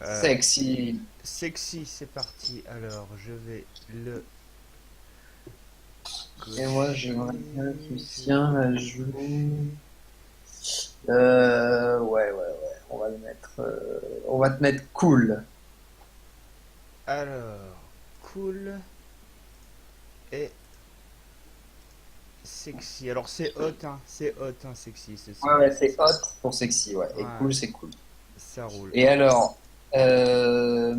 Euh, Sexy. Sexy, c'est parti. Alors, je vais le Et moi, j'aimerais cocher. bien que Je Lucien vais la le joue. cocher. Ouais. On va le mettre. On va te mettre cool. Alors, cool et sexy. Alors, c'est hot, hein, sexy, Ouais, c'est hot pour sexy, ouais. Et Ouais, cool, c'est cool. ça roule. Et alors, euh,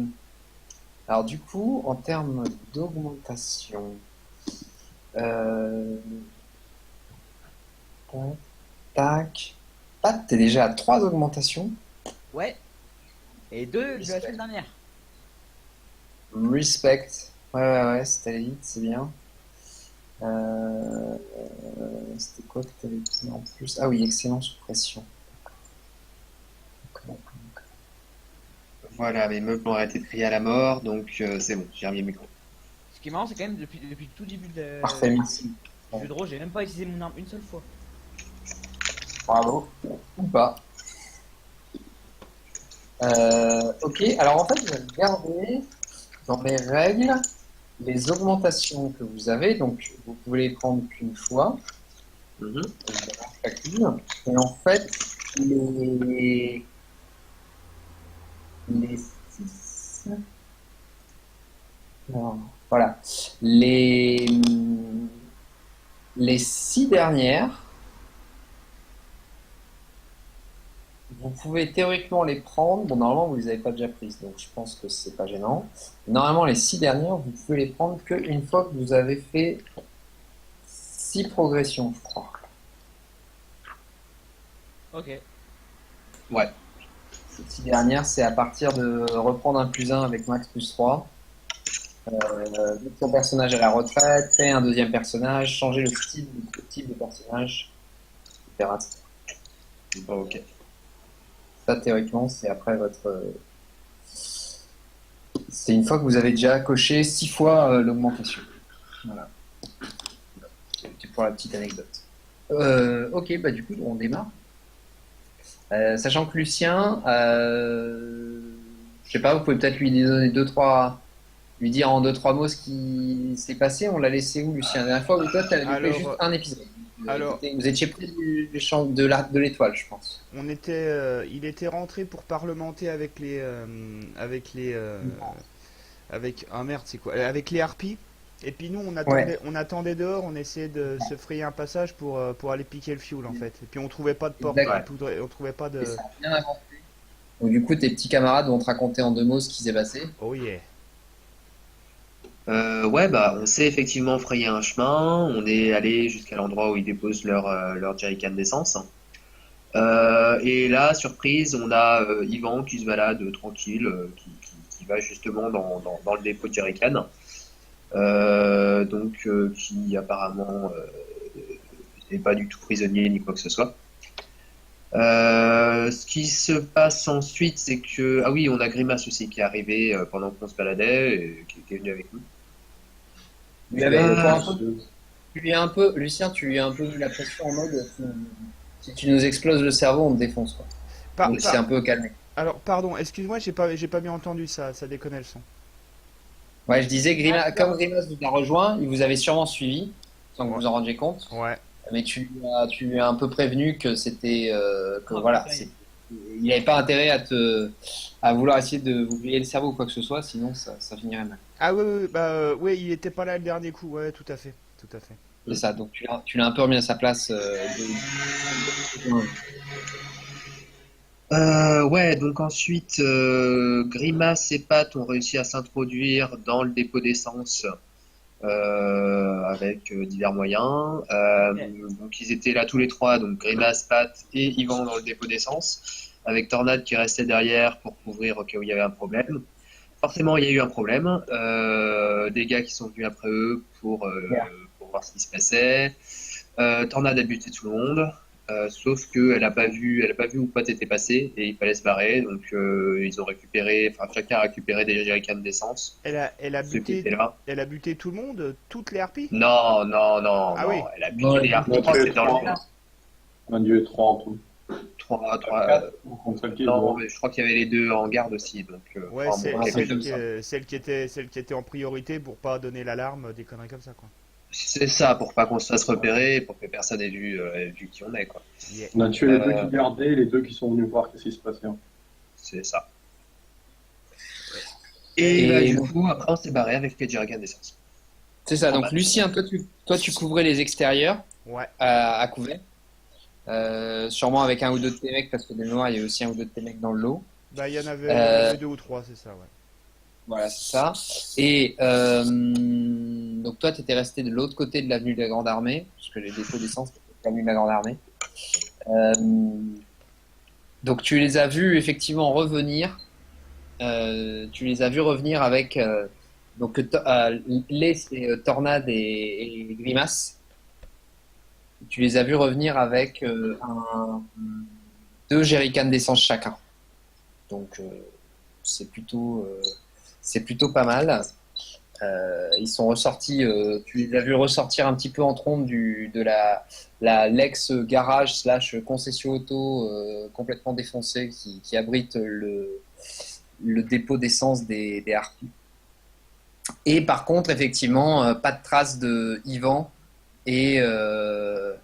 alors du coup, en termes d'augmentation, euh, tac, tac. Pat, t'es déjà à 3 augmentations. Ouais, et deux de la semaine Respect. dernière. Respect. Ouais, c'était allé vite, c'est bien. Euh, C'était quoi que t'avais dit en plus? Ah oui, excellent sous pression. Voilà, mes meubles ont arrêté de crier à la mort, donc c'est bon, j'ai remis le micro. Ce qui est marrant, c'est quand même depuis le tout début Parfait, merci. du jeu de rôle, j'ai même pas utilisé mon arme une seule fois. Bravo. Ou pas. Ok, alors en fait, je vais regarder dans mes règles les augmentations que vous avez. Donc, vous pouvez les prendre qu'une fois, Mhm. évidemment, chacune. Et en fait, les, les 6. Non, voilà. Les, les 6 dernières, vous pouvez théoriquement les prendre. Bon, normalement, vous les avez pas déjà prises, donc je pense que c'est pas gênant. Normalement, les 6 dernières, vous pouvez les prendre qu'une fois que vous avez fait 6 progressions, je crois. Ok. Ouais. Ces 6 dernières, c'est à partir de reprendre un plus un avec max plus 3. Mettre son personnage à la retraite, créer un deuxième personnage, changer le type de personnage, etc. Bon, ok. Ça, théoriquement, c'est après votre. C'est une fois que vous avez déjà coché 6 fois l'augmentation. Voilà. C'est pour la petite anecdote. Ok, bah du coup, on démarre. Sachant que Lucien, je sais pas, vous pouvez peut-être lui donner lui dire en deux trois mots ce qui s'est passé. On l'a laissé où, Lucien? La dernière fois, où toi, tu avais loupé Alors, juste un épisode. alors, Vous étiez pris du champ de l'étoile, je pense. il était rentré pour parlementer ah merde, c'est quoi? Avec les harpies. Et puis nous, Ouais, on attendait dehors, on essayait de se frayer un passage pour aller piquer le fioul en fait. Et puis on trouvait pas de porte, exact. Ouais. on trouvait pas Et de. ça a bien avancé. Donc du coup, tes petits camarades vont te raconter en 2 mots ce qui s'est passé. Oh yeah. Ouais, bah, on s'est effectivement frayé un chemin. On est allé jusqu'à l'endroit où ils déposent leur jerrycan d'essence. Et là, surprise, on a Yvan qui se balade tranquille, qui va justement dans le dépôt de jerrycan. Qui apparemment n'est pas du tout prisonnier ni quoi que ce soit. Ce qui se passe ensuite, c'est que ah oui, on a Grimace aussi qui est arrivé pendant qu'on se baladait et qui est venu avec nous. Pour Euh, un peu, tu lui as un peu, Lucien, tu lui as un peu mis la pression en mode, si tu nous exploses le cerveau, on te défonce, quoi. Par, Donc c'est par- un peu calmé. Alors, pardon, excuse-moi, j'ai pas bien entendu ça, ça déconnait le son. Ouais, je disais, Ah, Comme d'accord. Grimace vous a rejoint, il vous avait sûrement suivi, sans que Ouais, vous en rendiez compte. ouais. Mais tu lui as un peu prévenu que c'était, que Oh voilà, putain. il n'avait pas intérêt à vouloir essayer de vous griller le cerveau ou quoi que ce soit, sinon ça finirait mal. Ah ouais, bah ouais, il était pas là le dernier coup, ouais, tout à fait, tout à fait. C'est ça, donc tu l'as un peu remis à sa place. ouais, donc ensuite, Grimace et Pat ont réussi à s'introduire dans le dépôt d'essence avec divers moyens. Yeah. Donc ils étaient là tous les trois, donc Grimace, Pat et Yvan dans le dépôt d'essence, avec Tornade qui restait derrière pour couvrir au cas où il y avait un problème. Forcément, il y a eu un problème. Des gars qui sont venus après eux pour voir ce qui se passait. Tornade a buté tout le monde. Sauf elle a pas vu où Pat était passé et il fallait se barrer. Donc ils ont récupéré, enfin chacun a récupéré des jerrycans d'essence, ceux qui étaient là. Elle a buté tout le monde, toutes les harpies? Non, Ah oui, elle a buté les Non, harpies qui tu es étaient dans le trois. monde. Un dieu 3 en tout. 3, contre celle qui est non, droite. mais je crois qu'il y avait les deux en garde aussi. Donc, Ouais, enfin, bon, quelque chose comme ça. celle qui était en priorité pour pas donner l'alarme, des conneries comme ça, quoi. C'est ça, pour pas qu'on se fasse repérer, pour que personne ait vu qui on est, quoi. Yeah. On a tué les deux Euh, qui gardaient et les deux qui sont venus voir qu'est-ce qui se passait. C'est ça. Et bah, Et- du coup, après, on s'est barré avec les jerrycans d'essence. C'est ça. Ah Donc bah. Lucien, toi tu couvrais les extérieurs Ouais. à couvert. Sûrement avec un ou deux de tes mecs parce que de mémoire il y a aussi un ou deux de tes mecs dans le lot. Bah, il y en avait 2 ou 3, c'est ça, ouais. Voilà, c'est ça. Et donc toi, tu étais resté de l'autre côté de l'avenue de la Grande Armée, parce que les dépôts d'essence, c'était l'avenue de la Grande Armée. Donc tu les as vus effectivement revenir. Tu les as vus revenir avec les c'est Tornade et Grimace. Tu les as vus revenir avec deux jerrycans d'essence chacun. Donc c'est plutôt pas mal. Ils sont ressortis, tu les as vus ressortir un petit peu en trombe de la l'ex garage slash concession auto complètement défoncé qui abrite le dépôt d'essence des harpies. Et par contre, effectivement, pas de traces de Yvan et de.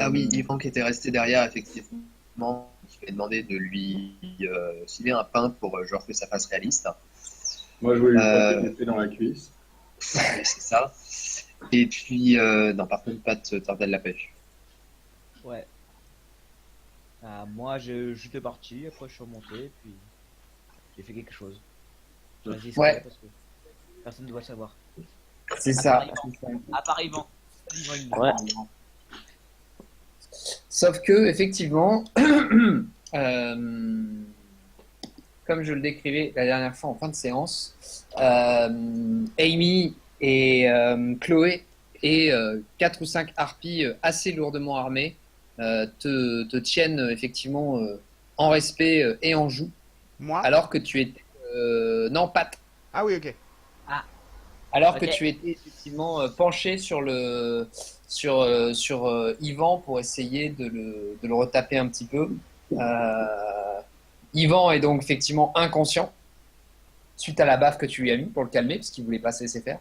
Ah oui, Yvan qui était resté derrière, effectivement, qui lui a demandé de lui filer un pain pour genre que ça fasse réaliste. Moi, je voulais lui passer une épée dans la cuisse. Ouais, c'est ça. Et puis, non, par contre, pas de tordelle la pêche. Ouais. Ah, moi, j'étais parti, après je suis remonté, puis j'ai fait quelque chose. J'ai dit Ouais. parce que personne ne doit le savoir. C'est ça. À part Yvan. Yvan, il- Ouais. Sauf que, effectivement, euh, comme je le décrivais la dernière fois en fin de séance, Amy et Chloé et 4 ou 5 harpies assez lourdement armées te tiennent effectivement en respect et en joue, Moi? alors que tu étais... non, Pat. Ah oui, ok. Alors Ok. que tu étais effectivement penché sur Yvan pour essayer de le retaper un petit peu. Yvan est donc effectivement inconscient suite à la baffe que tu lui as mis pour le calmer parce qu'il voulait pas se laisser faire.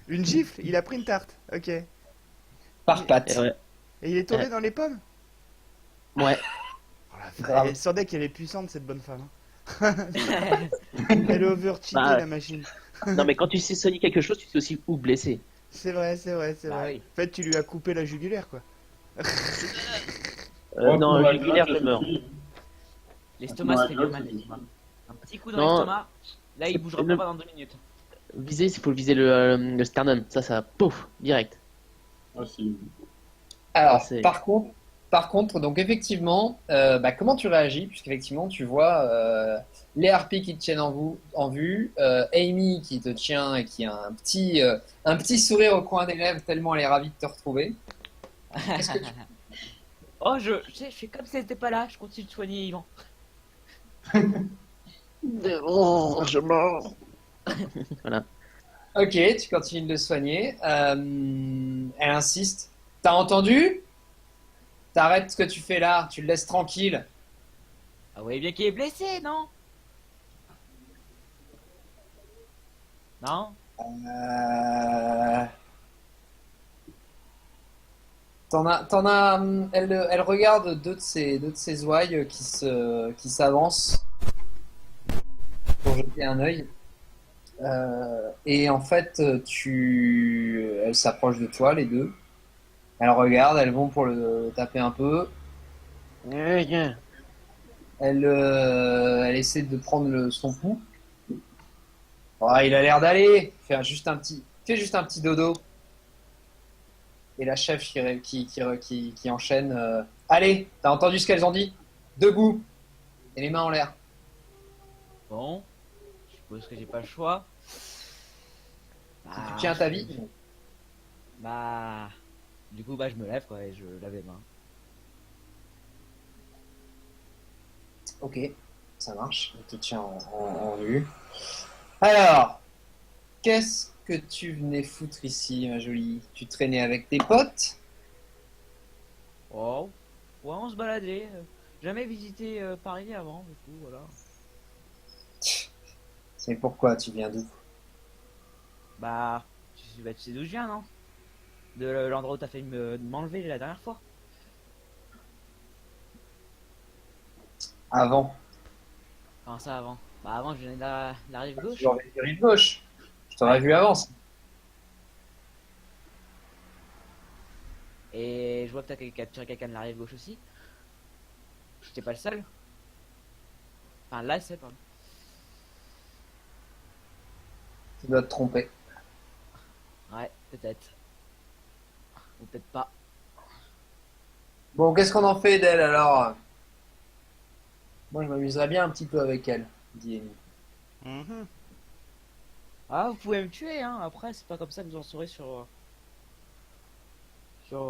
Une gifle, il a pris une tarte. Ok. Et Par Pat. Et ouais. il est tombé Ouais. dans les pommes? Ouais. Oh la Grave. vache, elle sentait qu'elle est puissante, cette bonne femme. Hein. Elle est overcheatée, Bah, la machine. Non, mais quand tu sais soigner quelque chose, tu sais aussi où blesser. C'est vrai, c'est vrai, c'est Bah vrai. oui. En fait, tu lui as coupé la jugulaire, quoi. Non, Pour la jugulaire, greffe, je meurs. L'estomac, Pour c'est la bien greffe, mal. c'est mal. Un petit coup dans Non. l'estomac, là il bougera Le- pas dans 2 minutes. Viser, il faut viser le sternum. Ça, pouf, direct. Ah, si. Alors, Ah, c'est- par contre, donc effectivement, comment tu réagis? Puisqu'effectivement, tu vois les harpies qui te tiennent en vue, Amy qui te tient et qui a un petit sourire au coin des lèvres tellement elle est ravie de te retrouver. Qu'est-ce que tu Oh, je fais comme si elle était pas là, je continue de soigner Yvan. Oh, je meurs. Voilà. Ok, tu continues de le soigner. Elle insiste. T'as entendu? T'arrêtes ce que tu fais là, tu le laisses tranquille. Ah, vous voyez bien qu'il est blessé, non? Non? Euh, elle regarde deux de ses ouailles qui s'avancent pour jeter un œil. Et en fait, elles s'approchent de toi, les deux. Elles regardent, elles vont pour le taper un peu. Elle essaie de prendre son pouls. Ah, il a l'air d'aller. Fais juste un petit dodo. Et la chef qui enchaîne. Allez, t'as entendu ce qu'elles ont dit? Debout. Et les mains en l'air. Bon, je suppose que j'ai pas le choix. Si tu tiens à ta vie. Bah, du coup, je me lève quoi et je lave les mains. Ok, ça marche. Je te tiens en vue. Alors, qu'est-ce que tu venais foutre ici, ma jolie? Tu traînais avec tes potes? Oh, Ouais, on se baladait. Jamais visité Paris avant, du coup, voilà. C'est pourquoi tu viens d'où? Bah, tu sais d'où je viens, non? De l'endroit où t'as fait m'enlever la dernière fois. Avant. Comment ça avant? Bah avant je venais de la rive Tu gauche. aurais vu rive gauche. Je t'aurais vu avant. Et je vois que t'as capturé quelqu'un de la rive gauche aussi. J'étais pas le seul. Enfin là c'est pardon. Tu dois te tromper. Ouais, peut-être. Ou peut-être pas. Bon, qu'est-ce qu'on en fait d'elle alors? Moi, je m'amuserais bien un petit peu avec elle, dit Amy. Mhm. Ah vous pouvez me tuer hein, après c'est pas comme ça que vous en saurez sur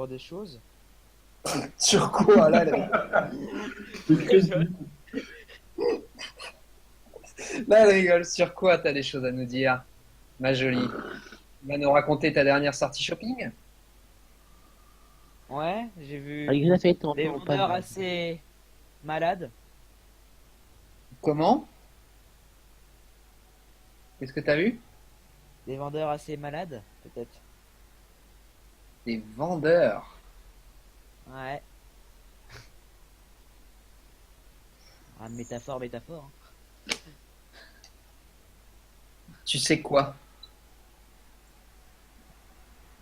des choses. Sur quoi, là, elle rigole. Sur quoi t'as des choses à nous dire, ma jolie? Tu vas nous raconter ta dernière sortie shopping? Ouais, j'ai vu Avec la fête, des en vendeurs panne. assez malades. Comment? Qu'est-ce que t'as vu? Des vendeurs assez malades, peut-être. Des vendeurs. Ouais. Ah, métaphore. Hein. Tu sais quoi?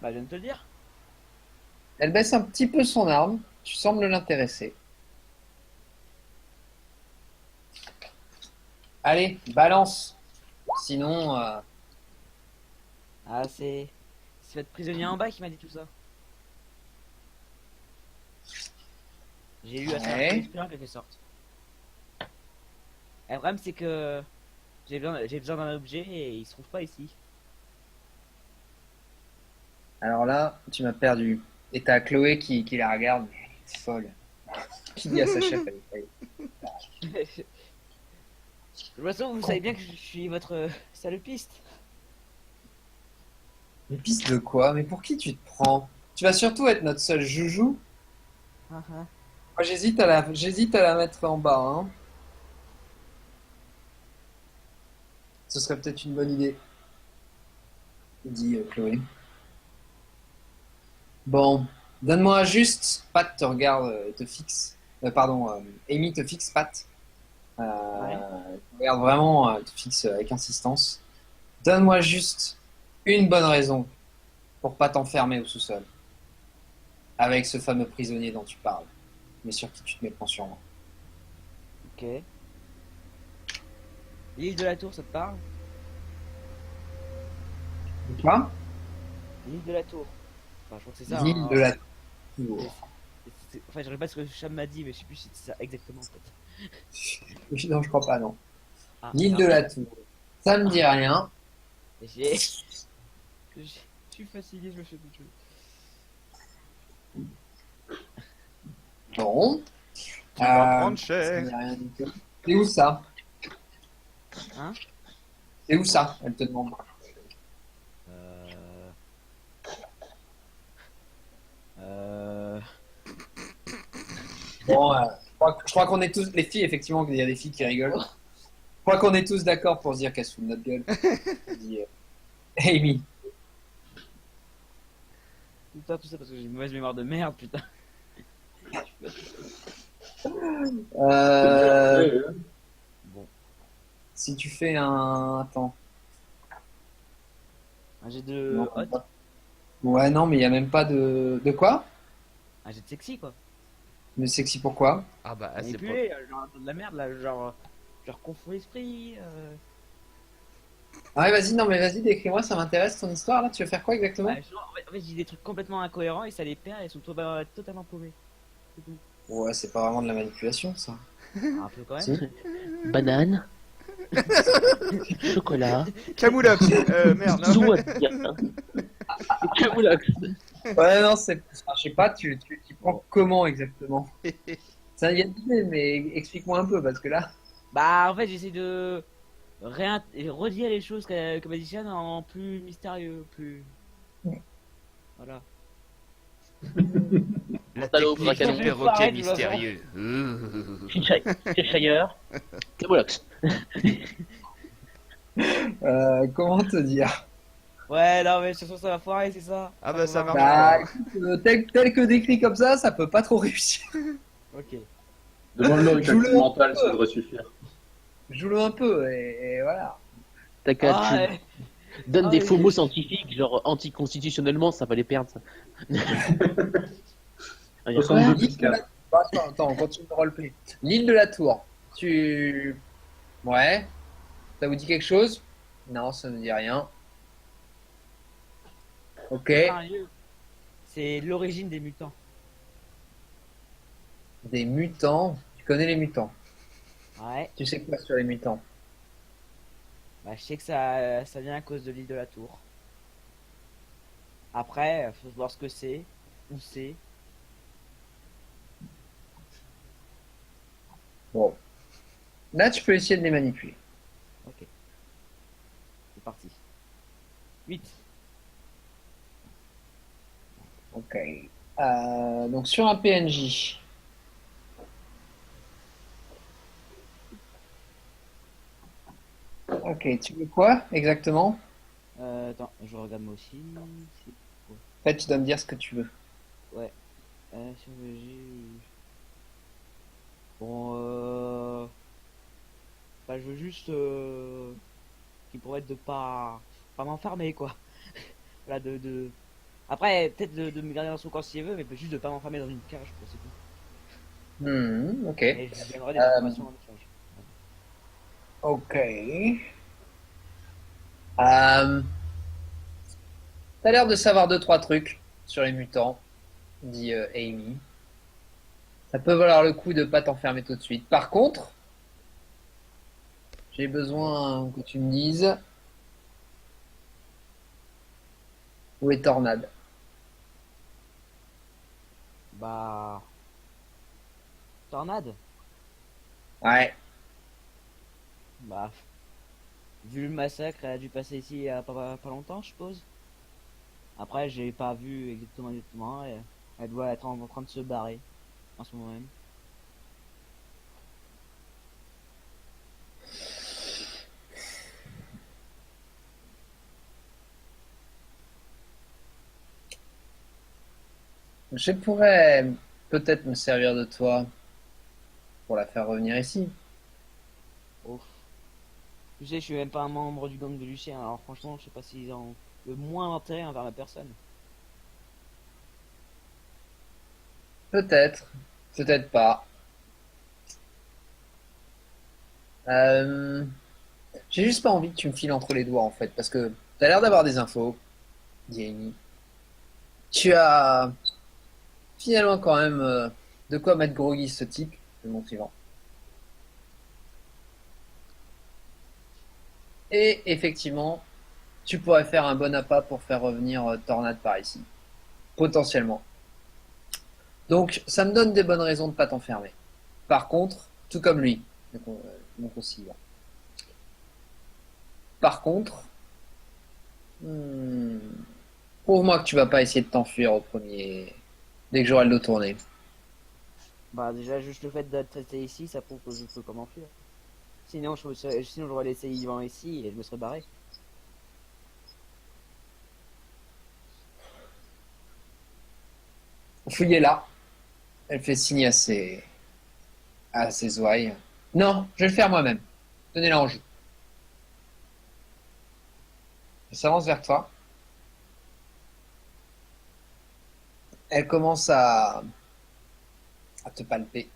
Bah je viens de te le dire. Elle baisse un petit peu son arme. Tu sembles l'intéresser. Allez, balance. Sinon, Ah c'est votre prisonnier en bas qui m'a dit tout ça. J'ai eu à ça Ouais. en quelque sorte. Et le problème c'est que j'ai besoin d'un objet et il se trouve pas ici. alors là, tu m'as perdu. Et t'as Chloé qui la regarde. C'est folle. Qui dit à sa chef, De toute façon, vous savez bien que je suis votre salopiste. Mais piste de quoi? Mais pour qui tu te prends? Tu vas surtout être notre seul joujou. Ah, ah. Moi, j'hésite à la mettre en bas, hein. Ce serait peut-être une bonne idée, dit Chloé. Bon, donne-moi juste. Pat te regarde, te fixe. Pardon, Amy te fixe, Pat. Ouais. Te regarde vraiment, te fixe avec insistance. Donne-moi juste une bonne raison pour pas t'enfermer au sous-sol. Avec ce fameux prisonnier dont tu parles. Mais sur qui tu te méprends sûrement. Ok. L'île de la Tour, ça te parle? Quoi? L'île de la Tour. Enfin, je crois que c'est ça. L'île Hein. de la Tour. Enfin, je sais pas ce que Cham m'a dit, mais je sais plus si c'est ça exactement en fait. Non, je crois pas, non. Ah, L'île de la Tour. Ça me dit rien. J'ai. Je suis fatigué, je me fais plus de choses. Bon. Tu vas prendre Ça cher. me dit rien du tout. C'est où ça? Hein? C'est où ça? Elle te demande. Euh... Euh... Bon, je crois qu'on est tous, les filles, effectivement, il y a des filles qui rigolent. Je crois qu'on est tous d'accord pour se dire qu'elle se fout de notre gueule. Dit, Amy. Putain, tout ça parce que j'ai une mauvaise mémoire de merde, putain. Euh, Bon. si tu fais un... Attends. Un jet de Non, hot, pas. Ouais, non, mais il n'y a même pas de... De quoi? un jet de sexy quoi. Mais sexy pourquoi? Ah bah Mais c'est plus, pas... genre de la merde là, genre confond l'esprit. Ah ouais, vas-y, non, mais vas-y, décris-moi, ça m'intéresse ton histoire, là. Tu veux faire quoi exactement? Ouais, genre, en fait, j'ai des trucs complètement incohérents et ça les perd et ils sont totalement paumés. C'est tout. Ouais, c'est pas vraiment de la manipulation, ça. Un peu quand même. Si. Banane. Chocolat. Camoulox merde. non. Zou à dire. Camoulox. Ouais, non, c'est... enfin, je sais pas, tu prends comment exactement? Ça y a d'idée, mais explique-moi un peu, parce que là... Bah en fait j'essaie de redire les choses que Magician en plus mystérieux, plus... Voilà. La Salo, technique Bracanon. du perroquet Pareil, tu vas mystérieux. Cheshire. C'est Molox. Comment te dire? Ouais, non, mais je sens que ça va foirer, c'est ça. Ah bah ça va. marche Bah, pas. écoute, tel que décrit comme ça peut pas trop réussir. Ok. Demande-le avec Joue-le l'action un mentale, ça peu. devrait suffire. Joue-le un peu et voilà. T'as qu'à Ah, tu ouais. donnes Ah, des mais faux je- mots scientifiques, genre anticonstitutionnellement, ça va les perdre, ça. On va dire, 62 quoi plus 4. Attends, on continue le roleplay. L'île de la Tour. Ouais. Ça vous dit quelque chose? Non, ça ne me dit rien. Ok. C'est l'origine des mutants. Des mutants. Tu connais les mutants. Ouais. Tu sais quoi sur les mutants? Bah, je sais que ça vient à cause de l'île de la Tour. Après, faut voir ce que c'est, où c'est. Bon. Là, tu peux essayer de les manipuler. Ok. C'est parti. 8. Ok. Donc sur un PNJ. Ok, tu veux quoi exactement? Attends, je regarde moi aussi. C'est- En fait, tu dois me dire ce que tu veux. sur le G. Bon, bah, je veux juste qui pourrait être de pas m'enfermer quoi. Voilà, Après, peut-être de me garder dans son corps s'il veut, mais juste de pas m'enfermer dans une cage, quoi, c'est tout. Ok. Et je lui donnerai des informations en échange. Ok. T'as l'air de savoir deux, trois trucs sur les mutants, dit Amy. Ça peut valoir le coup de pas t'enfermer tout de suite. Par contre, j'ai besoin que tu me dises où est Tornade. Bah. Tornade? Ouais. Bah. Vu le massacre, elle a dû passer ici il y a pas longtemps, je suppose. Après, j'ai pas vu exactement. Elle doit être en train de se barrer en ce moment même. Je pourrais peut-être me servir de toi pour la faire revenir ici. Ouf. Tu sais, je suis même pas un membre du gang de Lucien, alors franchement, je sais pas s'ils ont le moins intérêt envers la personne. Peut-être, peut-être pas. Euh, J'ai juste pas envie que tu me files entre les doigts en fait, parce que t'as l'air d'avoir des infos, dit Amy. Tu as finalement quand même de quoi mettre groggy ce type, le mon suivant. Et effectivement, tu pourrais faire un bon appât pour faire revenir Tornade par ici. Potentiellement. Donc, ça me donne des bonnes raisons de pas t'enfermer. Par contre, tout comme lui, mon conciliant. Par contre, hmm, prouve-moi que tu vas pas essayer de t'enfuir au premier, dès que j'aurai le dos tourné. Bah, déjà, juste le fait d'être resté ici, ça prouve que je peux comment fuir. Sinon, sinon j'aurais laissé Yvan ici et je me serais barré. Fouillez là. Elle fait signe à ses ouailles. Non, je vais le faire moi-même. Tenez-la en joue. Elle s'avance vers toi. Elle commence à te palper.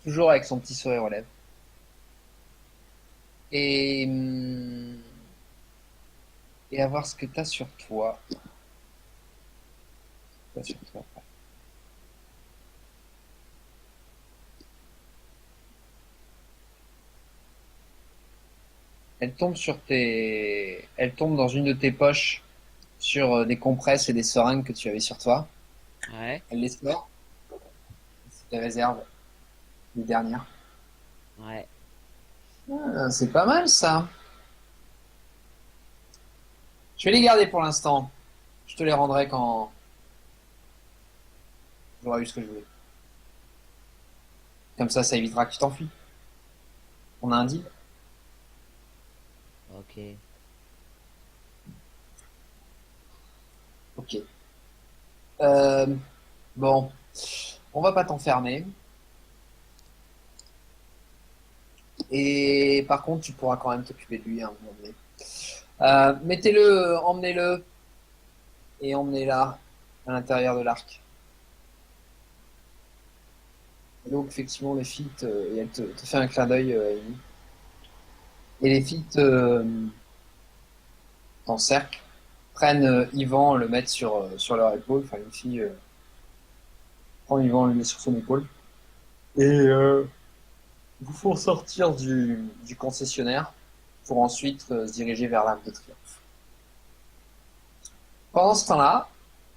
Toujours avec son petit sourire aux lèvres. Et, et à voir ce que t'as sur toi. T'as sur toi. Elle tombe dans une de tes poches sur des compresses et des seringues que tu avais sur toi. Ouais. Elle les sort. C'est tes réserves. Les dernières. Ouais. Ah, c'est pas mal ça. Je vais les garder pour l'instant. Je te les rendrai quand J'aurais eu ce que je voulais. Comme ça évitera que tu t'enfuis. On a un deal? Ok. Ok. Bon, on va pas t'enfermer. Et par contre, tu pourras quand même t'occuper de lui à un moment donné. Mettez-le, emmenez-le et emmenez-la à l'intérieur de l'arc. Et donc, effectivement, les filles, et elle te fait un clin d'œil, Amy. Et les filles t'encerclent, prennent Yvan, le mettent sur leur épaule. Enfin, une fille prend Yvan, le met sur son épaule. Et vous font sortir du concessionnaire pour ensuite se diriger vers l'Arc de Triomphe. Pendant ce temps-là,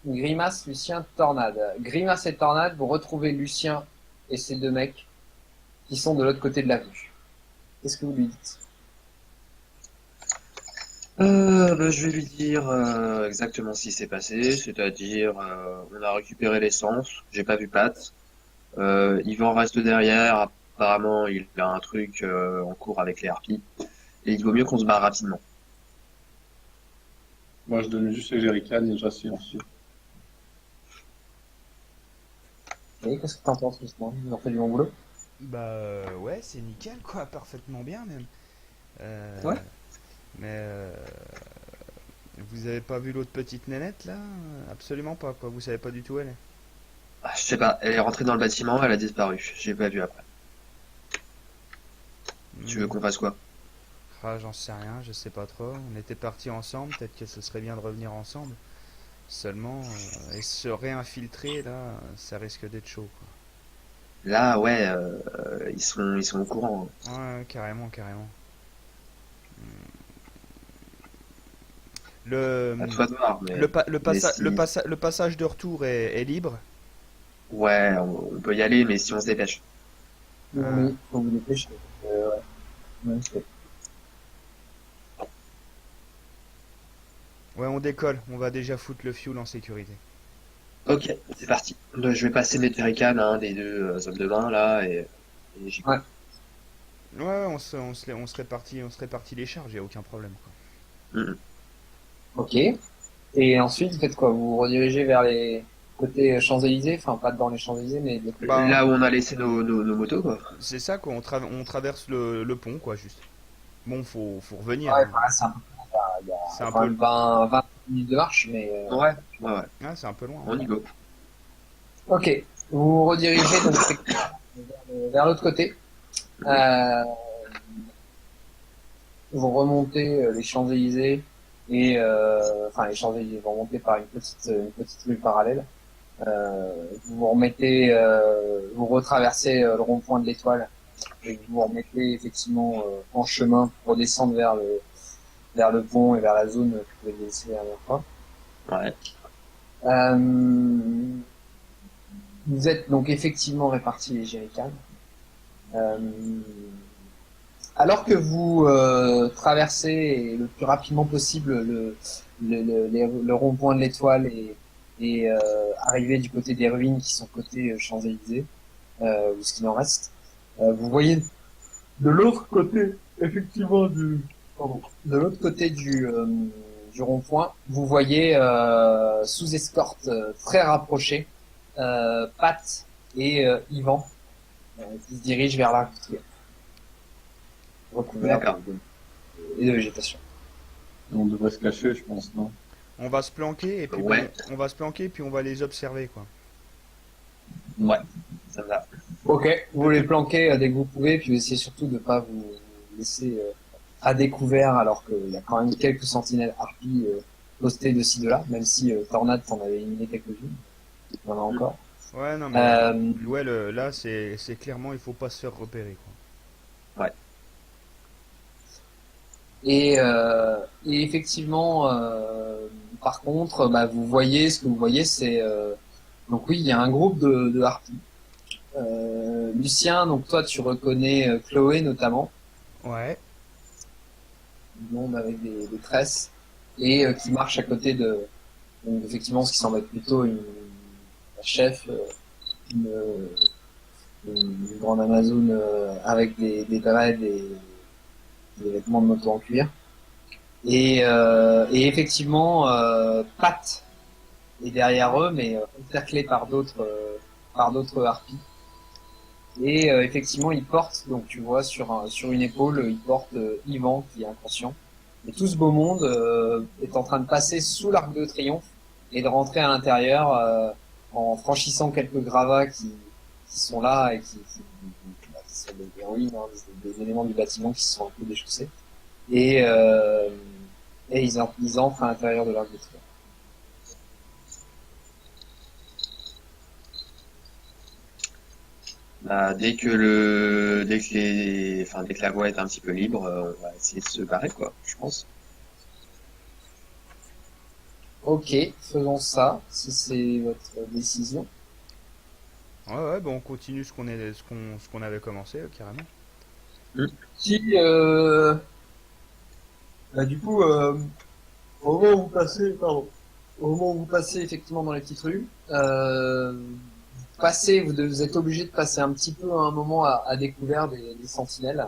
Grimace, Lucien, Tornade. Grimace et Tornade, vous retrouvez Lucien et ces deux mecs qui sont de l'autre côté de l'avenue. Qu'est-ce que vous lui dites? Je vais lui dire exactement ce qui s'est passé, c'est-à-dire on a récupéré l'essence, j'ai pas vu Pat, Yvan reste derrière, apparemment il a un truc en cours avec les harpies, et il vaut mieux qu'on se barre rapidement. Moi, je donne juste les jerrycans et j'assieds ensuite. Oui, qu'est-ce que t'en penses, justement? Ils ont fait du bon boulot? Bah ouais, c'est nickel quoi, parfaitement bien même. Ouais. Mais vous avez pas vu l'autre petite nénette là? Absolument pas quoi, vous savez pas du tout où elle est. Ah, je sais pas, elle est rentrée dans le bâtiment, elle a disparu, j'ai pas vu après. Tu veux qu'on fasse quoi? Ah, j'en sais rien, je sais pas trop. On était partis ensemble, peut-être que ce serait bien de revenir ensemble. Seulement, et se réinfiltrer là, ça risque d'être chaud Là, ouais, ils sont au courant. quoi. Ouais, carrément, carrément. Le, À toi de voir, mais, mais si... le passage de retour est libre. Ouais, on peut y aller, mais si on se dépêche. Oui, faut vous dépêcher. Ouais. Ouais, Ouais, on décolle, on va déjà foutre le fuel en sécurité. Ok, c'est parti. Donc, je vais passer mes jerrycans à un des deux hommes de bain là et j'y Ouais. Ouais, on se répartit les charges, y a aucun problème quoi. Mhm. Ok. Et ensuite, vous faites quoi? Vous vous redirigez vers les côtés Champs-Élysées? Enfin, pas dans les Champs-Élysées, mais des côtés... Bah, Là où on a laissé nos motos, quoi. c'est ça quoi, on traverse le pont quoi, juste. Bon, faut revenir, Ouais, hein. enfin, c'est un peu... Il y C'est a un quand peu, même 20 minutes de marche, mais... Ouais, ouais, ouais. ah, c'est un peu loin, hein. On y go. Ok. Vous vous redirigez donc vers l'autre côté. Euh, vous remontez les Champs-Élysées et enfin les Champs-Élysées, vous remontez par une petite rue parallèle. Vous vous remettez, vous retraversez le rond-point de l'Étoile et vous vous remettez effectivement en chemin pour descendre vers le pont et vers la zone que vous avez laissée la dernière fois. Ouais. Vous êtes donc effectivement répartis les jerrycans. Euh, Alors que vous traversez le plus rapidement possible le rond-point de l'Étoile et arrivez du côté des ruines qui sont côté Champs-Élysées, ou ce qu'il en reste, vous voyez de l'autre côté, effectivement, de l'autre côté du rond-point, vous voyez sous escorte très rapprochés Pat et Yvan qui se dirigent vers l'arc de Triomphe, recouvert D'accord. et de végétation. On devrait se cacher, je pense, non? On va se planquer et puis Ouais. on va se planquer et puis on va les observer quoi. Ouais, ça me va. Ok, vous les planquez dès que vous pouvez, puis vous essayez surtout de ne pas vous laisser à découvert alors qu'il y a quand même quelques sentinelles harpies postées de ci de là, même si Tornade t'en avait éliminé quelques-unes. Il y en a encore. Ouais, non mais ouais, là c'est clairement il faut pas se faire repérer quoi. Et effectivement, par contre, bah, vous voyez, ce que vous voyez, c'est donc oui, il y a un groupe de harpies. Lucien, donc toi, tu reconnais Chloé notamment, Ouais. blonde avec des tresses, et qui marche à côté de, donc, effectivement, ce qui semble être plutôt la chef une grande Amazon avec des dreads et des vêtements de moto en cuir. Et effectivement, Pat est derrière eux, mais encerclé par d'autres harpies. Et effectivement, il porte, donc tu vois, sur une épaule, il porte Yvan qui est inconscient. Et tout ce beau monde est en train de passer sous l'Arc de Triomphe et de rentrer à l'intérieur en franchissant quelques gravats qui sont là et qui sont des ruines, hein, des éléments du bâtiment qui sont un peu déchaussés. Et, euh, et ils entrent à l'intérieur de l'Arc de Triomphe. Bah, dès que la voie est un petit peu libre, on va essayer de se barrer, quoi, je pense. Ok, faisons ça, si c'est votre décision. Ouais, bon, on continue ce qu'on avait commencé, carrément. Si, bah, du coup, au moment où vous passez, pardon, au moment où vous passez effectivement dans les petites rues, vous êtes obligé de passer un petit peu un moment à découvert des sentinelles.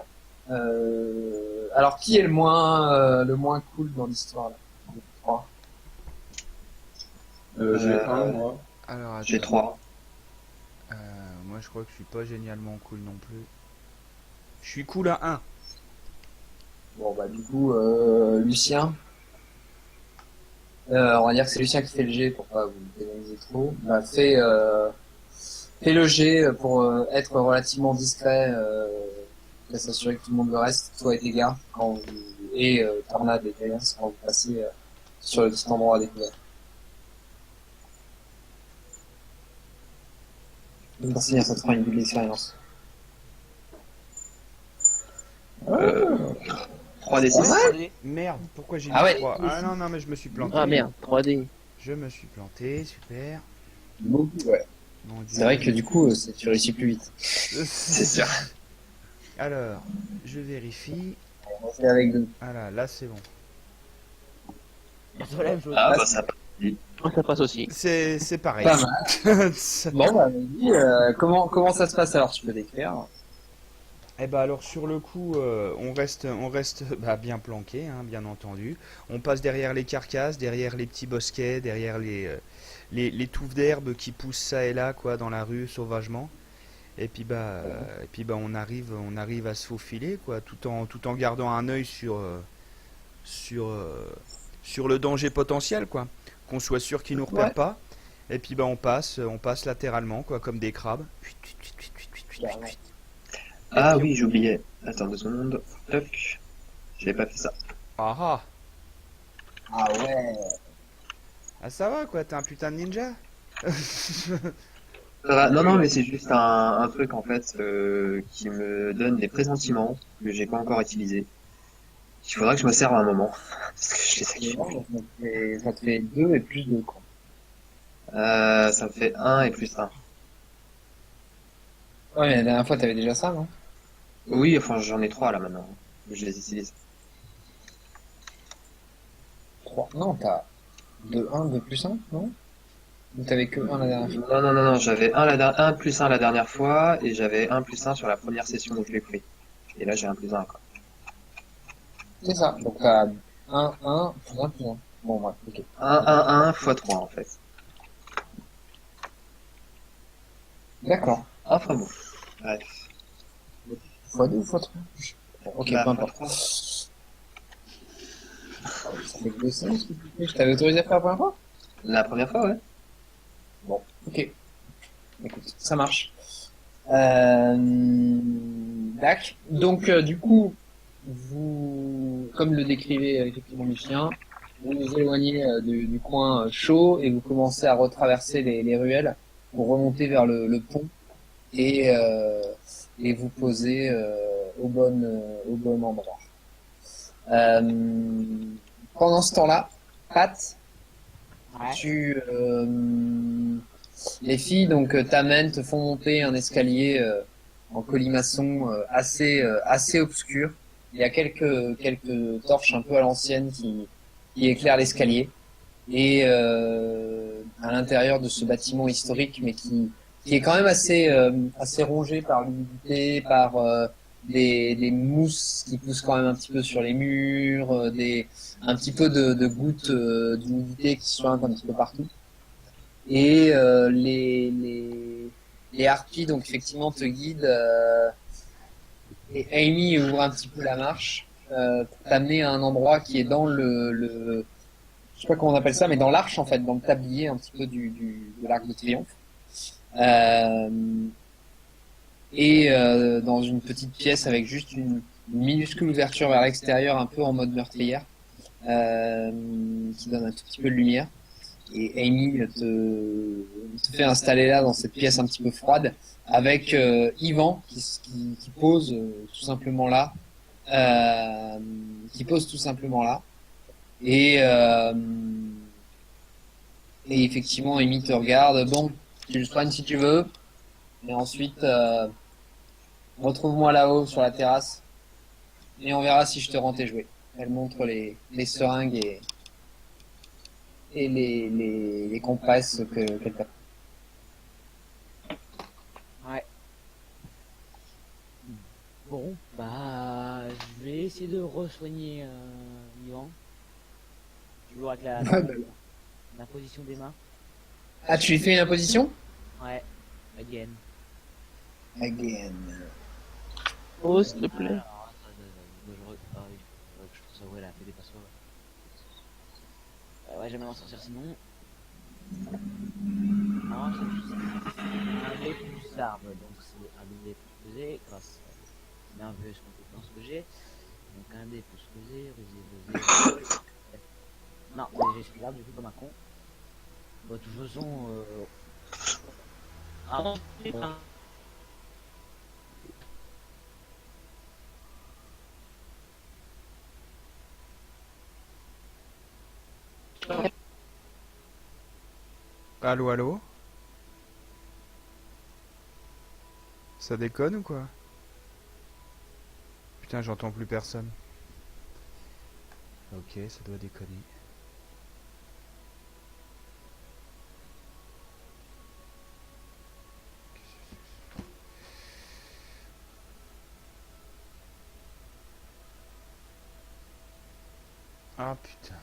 Alors, qui est le moins cool dans l'histoire là? Je crois. J'ai Euh, un, moi. Alors, J'ai attends. 3. Moi, je crois que je suis pas génialement cool non plus. Je suis cool à 1. Bon, bah, du coup, Lucien. On va dire que c'est Lucien qui fait le G pour pas vous pénaliser trop. Bah, fais le G pour être relativement discret, et s'assurer que tout le monde le reste, toi et tes gars, et Tornade et Gaïas quand vous passez sur le petit endroit à découvert. Donc, pour finir, ça te prend une bulle d'expérience. 3d6. Allez. Merde, pourquoi j'ai Ah mis ouais. 3? Ah non, mais je me suis planté. Ah merde, 3D. Je me suis planté, super. Beaucoup, ouais. Mon Dieu. C'est vrai que du coup, tu réussis plus vite. C'est sûr. Alors, je vérifie. On fait avec deux. Voilà, là c'est bon. C'est la même chose. Ah, bah, ça passe. Moi, ça passe aussi. C'est pareil. Pas mal. Bon, bah, vas-y, comment ça se passe alors? Tu peux décrire? Eh ben alors sur le coup, on reste bah, bien planqué, hein, bien entendu. On passe derrière les carcasses, derrière les petits bosquets, derrière les touffes d'herbe qui poussent ça et là, quoi, dans la rue sauvagement. Et puis on arrive à se faufiler, quoi, tout en gardant un œil sur, euh, sur le danger potentiel, quoi. Qu'on soit sûr qu'il nous repère Ouais. pas. Et puis on passe latéralement, quoi, comme des crabes. Ah puis, oui, j'oubliais. Attends 2 secondes. Toc. J'avais pas fait ça. Ah ah. Ah ouais. Ah ça va quoi, t'es un putain de ninja. Non, non, mais c'est juste un truc en fait qui me donne des pressentiments que j'ai pas encore utilisés. Il faudra que je me serve à un moment. Parce que je les active. Ça te fait 2 et plus 2, quoi. Ça me fait 1 et plus 1. Ouais, mais la dernière fois, t'avais déjà ça, non? Oui, enfin j'en ai 3 là maintenant. Je les utilise. 3. Non, t'as 2, 1, 2 plus 1, non? Ou t'avais que 1 la dernière fois? Non, non, non, non, j'avais un plus 1 la dernière fois et j'avais un plus 1 sur la première session où je l'ai pris. Et là j'ai un plus 1 quoi. C'est ça. Donc t'as 1, 1, plus 1, plus 1. Bon, bref, ok. 1 x 3 en fait. D'accord. Enfin bon. Bref. X2 ou x3? Ok, Bah, peu importe. x3. Ça fait que 2 5, je t'avais autorisé à faire la première fois? La première fois, ouais. Bon, ok. Écoute, ça marche. Dac. Donc, du coup, comme le décrivait effectivement Lucien, vous vous éloignez du coin chaud et vous commencez à retraverser les ruelles pour remonter vers le pont et, euh, et vous poser au bon endroit. Euh, Pendant ce temps-là, Pat, Ouais. les filles donc t'amènent, te font monter un escalier en colimaçon assez obscur. Il y a quelques torches un peu à l'ancienne qui éclairent l'escalier et à l'intérieur de ce bâtiment historique mais qui est quand même assez rongé par l'humidité, par des mousses qui poussent quand même un petit peu sur les murs, un petit peu de gouttes d'humidité qui suintent un petit peu partout. Et les harpies, donc effectivement, te guident. Et Amy ouvre un petit peu la marche pour t'amener à un endroit qui est dans je sais pas comment on appelle ça, mais dans l'arche en fait, dans le tablier un petit peu de l'Arc de Triomphe. Euh, dans une petite pièce avec juste une minuscule ouverture vers l'extérieur, un peu en mode meurtrière, qui donne un tout petit peu de lumière. Et Amy te fait installer là dans cette pièce un petit peu froide avec Yvan qui pose tout simplement là, qui pose tout simplement là. Et, euh, et effectivement, Amy te regarde. Bon, tu le soignes si tu veux. Et ensuite, retrouve-moi là-haut sur la terrasse. Et on verra si je te rends tes jouets. Elle montre les seringues et les compresses qu'elle t'a. Ouais. Bon, bah, je vais essayer de re-soigner Yvan. Toujours avec Ouais, bah, la position des mains. ah, tu lui fais une imposition? Ouais, again. Again. Oh, s'il te plaît. Alors, ah oui, je pense que ouais, elle a fait des passoires. Ouais, jamais m'en sortir sinon. Non, c'est juste un dé plus arme, donc c'est un dé plus pesé grâce à merveilleuse compétence que j'ai. Donc un dé plus pesé, rusé. Non, j'ai celui-là du coup comme un con. Bon, de toute façon, ah, putain. Allô, allô? Ça déconne ou quoi? Putain, j'entends plus personne. Ok, ça doit déconner. Ah putain.